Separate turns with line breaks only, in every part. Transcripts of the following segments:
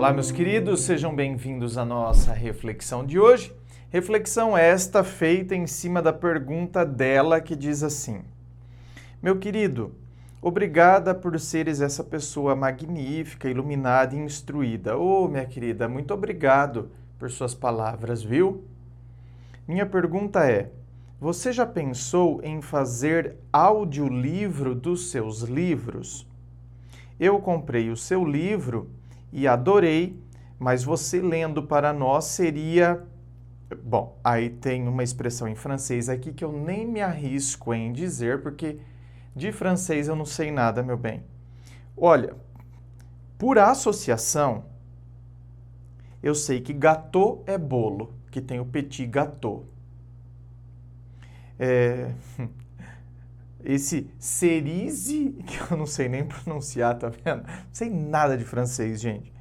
Olá, meus queridos, sejam bem-vindos à nossa reflexão de hoje. Reflexão esta feita em cima da pergunta dela que diz assim: Meu querido, obrigada por seres essa pessoa magnífica, iluminada e instruída. Oh, minha querida, muito obrigado por suas palavras, viu? Minha pergunta é: você já pensou em fazer audiolivro dos seus livros? Eu comprei o seu livro e adorei, mas você lendo para nós seria... Bom, aí tem uma expressão em francês aqui que eu nem me arrisco em dizer, porque de francês eu não sei nada, meu bem. Olha, por associação, eu sei que gâteau é bolo, que tem o petit gâteau. Esse cerise, que eu não sei nem pronunciar, tá vendo? Não sei nada de francês, gente.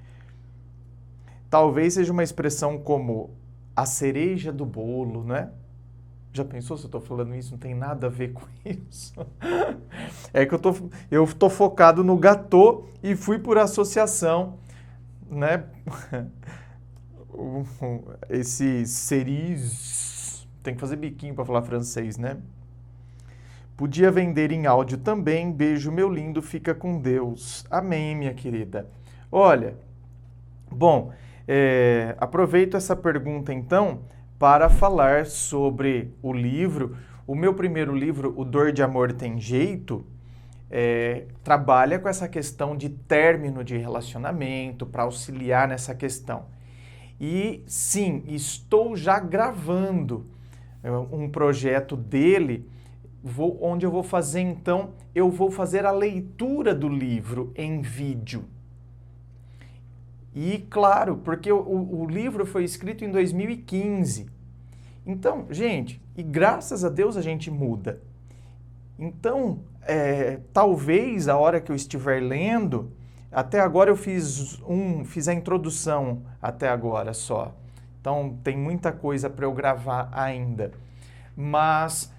Talvez seja uma expressão como a cereja do bolo, né? Já pensou se eu tô falando isso? Não tem nada a ver com isso. É que eu tô focado no gâteau e fui por associação, né? Esse cerise, tem que fazer biquinho para falar francês, né? Podia vender em áudio também. Beijo, meu lindo, fica com Deus. Amém, minha querida. Olha, bom, aproveito essa pergunta então para falar sobre o livro. O meu primeiro livro, O Dor de Amor Tem Jeito, trabalha com essa questão de término de relacionamento, para auxiliar nessa questão. E sim, estou já gravando um projeto dele, onde eu vou fazer então, eu vou fazer a leitura do livro em vídeo. E claro, porque o livro foi escrito em 2015. Então, gente, e graças a Deus a gente muda. Então, talvez a hora que eu estiver lendo, até agora eu fiz a introdução até agora só. Então, tem muita coisa para eu gravar ainda. Mas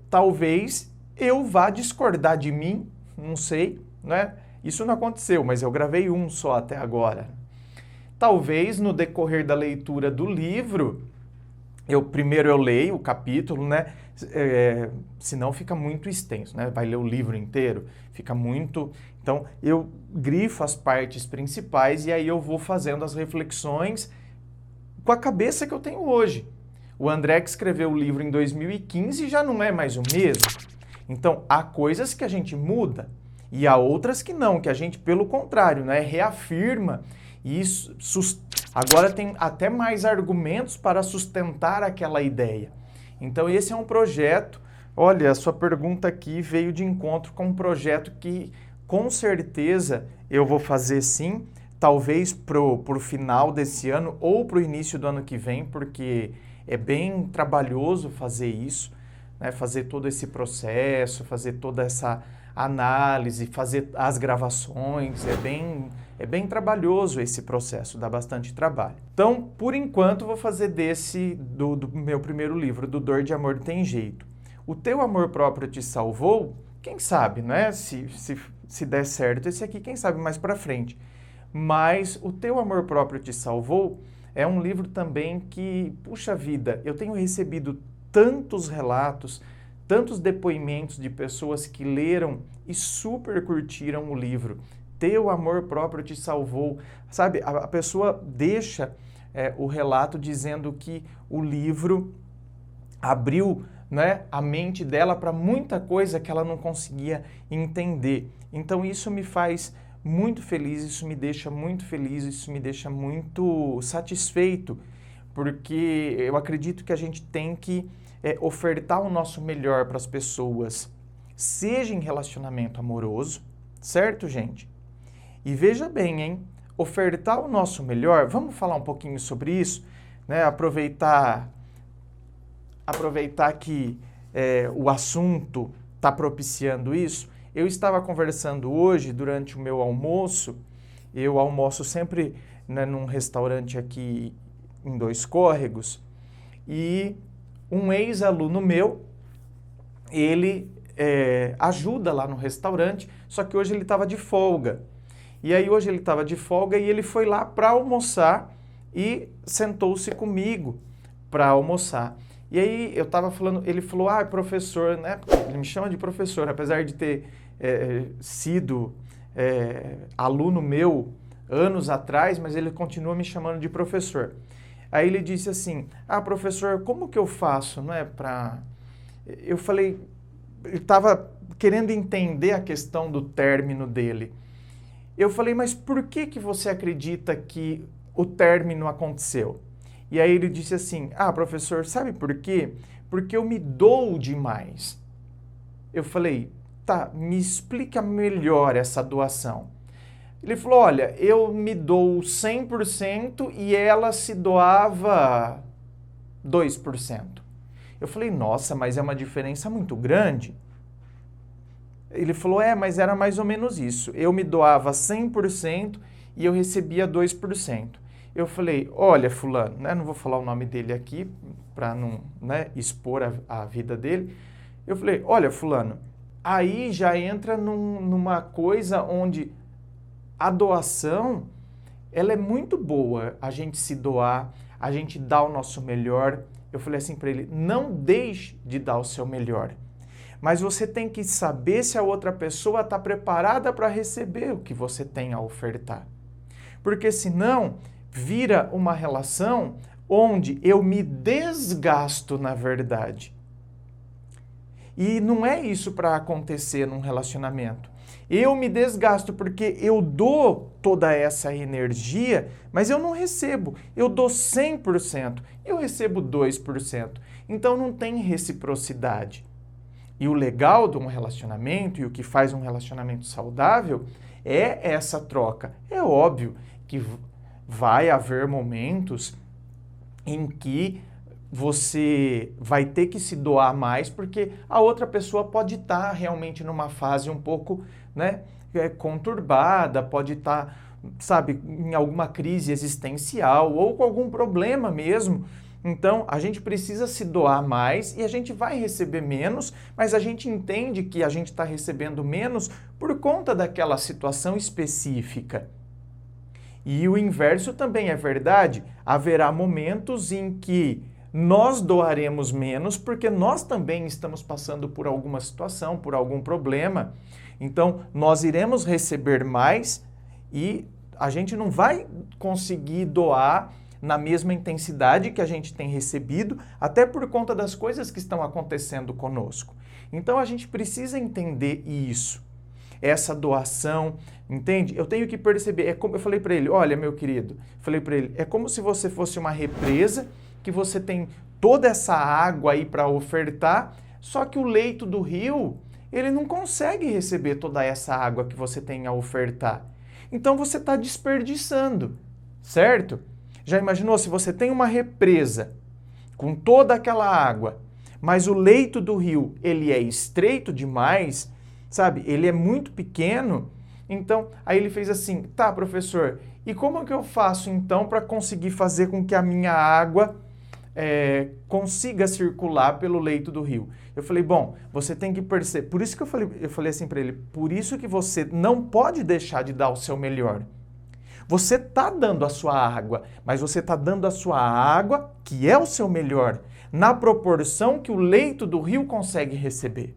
talvez eu vá discordar de mim, não sei, né? Isso não aconteceu, mas eu gravei um só até agora. Talvez no decorrer da leitura do livro, primeiro eu leio o capítulo, né? Senão fica muito extenso, né? Vai ler o livro inteiro, fica muito... Então, eu grifo as partes principais e aí eu vou fazendo as reflexões com a cabeça que eu tenho hoje. O André que escreveu o livro em 2015 já não é mais o mesmo. Então, há coisas que a gente muda e há outras que não, que a gente, pelo contrário, né, reafirma e agora tem até mais argumentos para sustentar aquela ideia. Então, esse é um projeto. Olha, a sua pergunta aqui veio de encontro com um projeto que, com certeza, eu vou fazer sim, talvez pro final desse ano ou pro início do ano que vem, porque é bem trabalhoso fazer isso, né? Fazer todo esse processo, fazer toda essa análise, fazer as gravações, é bem trabalhoso esse processo, dá bastante trabalho. Então, por enquanto, vou fazer do meu primeiro livro, do Dor de Amor Tem Jeito. O Teu Amor Próprio Te Salvou, quem sabe, né? Se der certo esse aqui, quem sabe mais pra frente. Mas O Teu Amor Próprio Te Salvou é um livro também que, puxa vida, eu tenho recebido tantos relatos, tantos depoimentos de pessoas que leram e super curtiram o livro. Teu amor próprio te salvou. Sabe, a pessoa deixa o relato dizendo que o livro abriu, né, a mente dela para muita coisa que ela não conseguia entender. Então isso me faz muito feliz, isso me deixa muito feliz, isso me deixa muito satisfeito, porque eu acredito que a gente tem que ofertar o nosso melhor para as pessoas, seja em relacionamento amoroso, certo, gente? E veja bem, hein? Ofertar o nosso melhor, vamos falar um pouquinho sobre isso, né? Aproveitar que o assunto está propiciando isso. Eu estava conversando hoje, durante o meu almoço, eu almoço sempre, né, num restaurante aqui em Dois Córregos, e um ex-aluno meu, ele ajuda lá no restaurante, só que hoje ele estava de folga. E aí hoje ele estava de folga e ele foi lá para almoçar e sentou-se comigo para almoçar. E aí eu estava falando, ele falou, professor, né? Ele me chama de professor, apesar de ter sido aluno meu anos atrás, mas ele continua me chamando de professor. Aí ele disse assim, professor, como que eu faço, não é, para... Eu falei, ele estava querendo entender a questão do término dele. Eu falei, mas por que você acredita que o término aconteceu? E aí ele disse assim, professor, sabe por quê? Porque eu me dou demais. Eu falei, tá, me explica melhor essa doação. Ele falou, olha, eu me dou 100% e ela se doava 2%. Eu falei, nossa, mas é uma diferença muito grande. Ele falou, mas era mais ou menos isso. Eu me doava 100% e eu recebia 2%. Eu falei, olha, fulano, né, não vou falar o nome dele aqui para não, né, expor a vida dele. Eu falei, olha, fulano, aí já entra numa coisa onde a doação, ela é muito boa, a gente se doar, a gente dar o nosso melhor. Eu falei assim para ele, não deixe de dar o seu melhor. Mas você tem que saber se a outra pessoa está preparada para receber o que você tem a ofertar. Porque senão vira uma relação onde eu me desgasto na verdade. E não é isso para acontecer num relacionamento. Eu me desgasto porque eu dou toda essa energia, mas eu não recebo. Eu dou 100%, eu recebo 2%. Então não tem reciprocidade. E o legal de um relacionamento e o que faz um relacionamento saudável é essa troca. É óbvio que vai haver momentos em que você vai ter que se doar mais porque a outra pessoa pode estar realmente numa fase um pouco, né, conturbada, pode estar, sabe, em alguma crise existencial ou com algum problema mesmo. Então, a gente precisa se doar mais e a gente vai receber menos, mas a gente entende que a gente está recebendo menos por conta daquela situação específica. E o inverso também é verdade. Haverá momentos em que nós doaremos menos porque nós também estamos passando por alguma situação, por algum problema. Então, nós iremos receber mais e a gente não vai conseguir doar na mesma intensidade que a gente tem recebido, até por conta das coisas que estão acontecendo conosco. Então, a gente precisa entender isso. Essa doação, entende? Eu tenho que perceber, é como eu falei para ele, olha, meu querido, falei para ele, é como se você fosse uma represa, que você tem toda essa água aí para ofertar, só que o leito do rio, ele não consegue receber toda essa água que você tem a ofertar. Então você está desperdiçando, certo? Já imaginou se você tem uma represa com toda aquela água, mas o leito do rio, ele é estreito demais, sabe? Ele é muito pequeno. Então, aí ele fez assim, tá, professor, e como que eu faço então para conseguir fazer com que a minha água consiga circular pelo leito do rio? Eu falei, bom, você tem que perceber, por isso que eu falei assim para ele, por isso que você não pode deixar de dar o seu melhor. Você está dando a sua água, mas você está dando a sua água, que é o seu melhor, na proporção que o leito do rio consegue receber.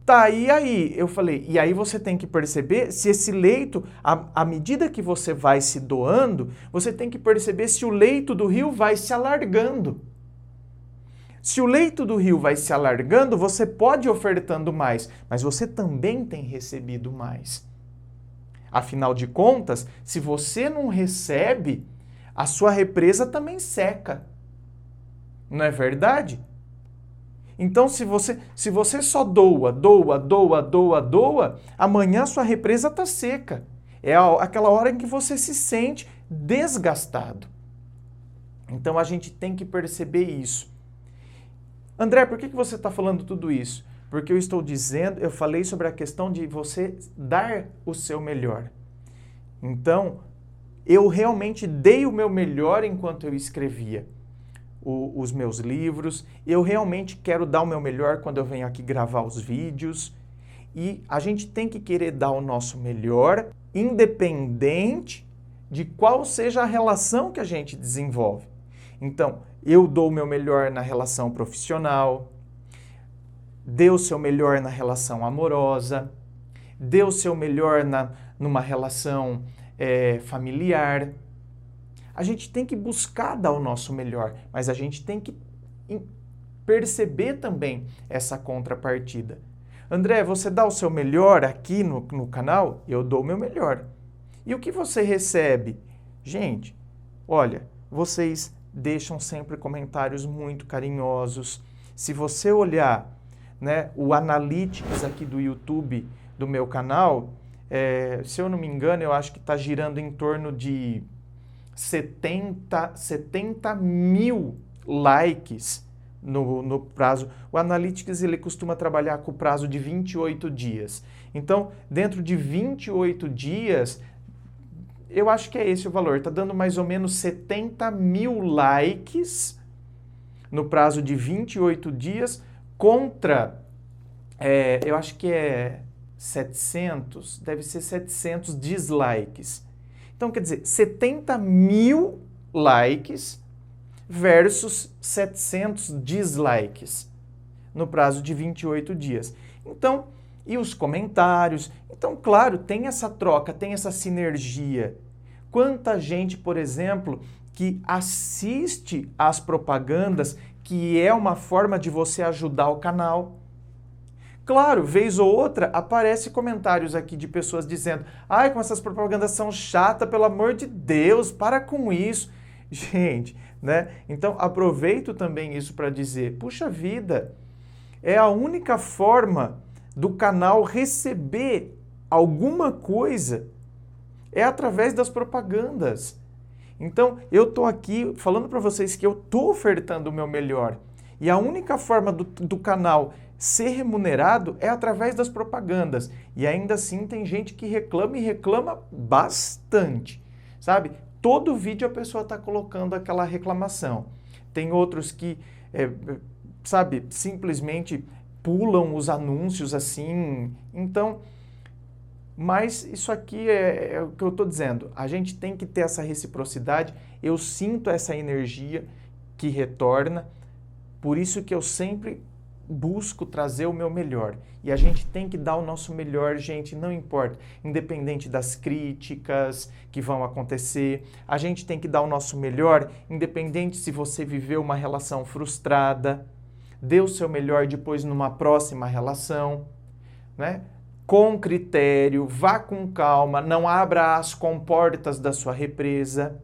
Tá, e aí? Eu falei, e aí você tem que perceber se esse leito, à medida que você vai se doando, você tem que perceber se o leito do rio vai se alargando. Se o leito do rio vai se alargando, você pode ir ofertando mais, mas você também tem recebido mais. Afinal de contas, se você não recebe, a sua represa também seca. Não é verdade? Então, se você só doa, amanhã a sua represa está seca. É aquela hora em que você se sente desgastado. Então, a gente tem que perceber isso. André, por que você está falando tudo isso? Porque eu falei sobre a questão de você dar o seu melhor. Então, eu realmente dei o meu melhor enquanto eu escrevia os meus livros. Eu realmente quero dar o meu melhor quando eu venho aqui gravar os vídeos. E a gente tem que querer dar o nosso melhor, independente de qual seja a relação que a gente desenvolve. Então, eu dou o meu melhor na relação profissional, dê o seu melhor na relação amorosa, dê o seu melhor numa relação familiar. A gente tem que buscar dar o nosso melhor, mas a gente tem que perceber também essa contrapartida. André, você dá o seu melhor aqui no canal? Eu dou o meu melhor. E o que você recebe? Gente, olha, vocês deixam sempre comentários muito carinhosos. Se você olhar, né, o Analytics aqui do YouTube do meu canal, se eu não me engano, eu acho que está girando em torno de 70 mil likes no prazo. O Analytics ele costuma trabalhar com o prazo de 28 dias. Então, dentro de 28 dias, eu acho que é esse o valor. Está dando mais ou menos 70 mil likes no prazo de 28 dias contra, eu acho que é 700, deve ser 700 dislikes. Então, quer dizer, 70 mil likes versus 700 dislikes no prazo de 28 dias. Então, e os comentários? Então, claro, tem essa troca, tem essa sinergia. Quanta gente, por exemplo, que assiste às propagandas, que é uma forma de você ajudar o canal. Claro, vez ou outra, aparece comentários aqui de pessoas dizendo: ai, como essas propagandas são chatas, pelo amor de Deus, para com isso. Gente, né? Então, aproveito também isso para dizer, puxa vida, é a única forma do canal receber alguma coisa é através das propagandas. Então, eu estou aqui falando para vocês que eu estou ofertando o meu melhor. E a única forma do canal ser remunerado é através das propagandas. E ainda assim tem gente que reclama e reclama bastante, sabe? Todo vídeo a pessoa está colocando aquela reclamação. Tem outros que, sabe, simplesmente pulam os anúncios assim. Então, mas isso aqui é o que eu estou dizendo. A gente tem que ter essa reciprocidade. Eu sinto essa energia que retorna. Por isso que eu sempre busco trazer o meu melhor. E a gente tem que dar o nosso melhor, gente, não importa. Independente das críticas que vão acontecer, a gente tem que dar o nosso melhor, independente se você viveu uma relação frustrada, dê o seu melhor depois numa próxima relação, né? Com critério, vá com calma, não abra as comportas da sua represa,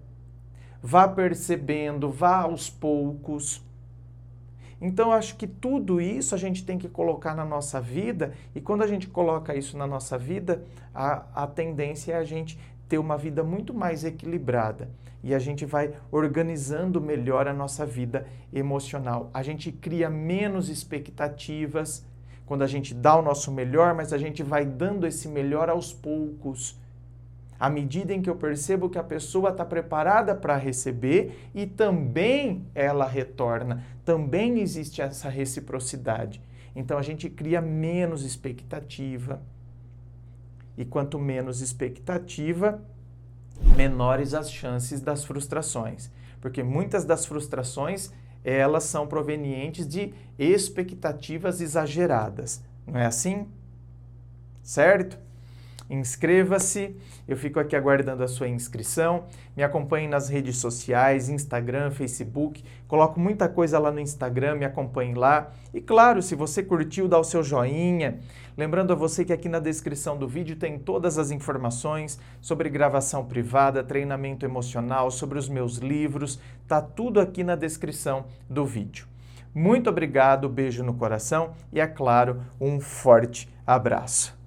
vá percebendo, vá aos poucos. Então, eu acho que tudo isso a gente tem que colocar na nossa vida, e quando a gente coloca isso na nossa vida, a tendência é a gente ter uma vida muito mais equilibrada. E a gente vai organizando melhor a nossa vida emocional. A gente cria menos expectativas quando a gente dá o nosso melhor, mas a gente vai dando esse melhor aos poucos. À medida em que eu percebo que a pessoa está preparada para receber e também ela retorna, também existe essa reciprocidade. Então a gente cria menos expectativa. E quanto menos expectativa, menores as chances das frustrações. Porque muitas das frustrações, elas são provenientes de expectativas exageradas. Não é assim? Certo? Inscreva-se, eu fico aqui aguardando a sua inscrição, me acompanhe nas redes sociais, Instagram, Facebook, coloco muita coisa lá no Instagram, me acompanhe lá. E claro, se você curtiu, dá o seu joinha. Lembrando a você que aqui na descrição do vídeo tem todas as informações sobre gravação privada, treinamento emocional, sobre os meus livros, tá tudo aqui na descrição do vídeo. Muito obrigado, beijo no coração e, é claro, um forte abraço.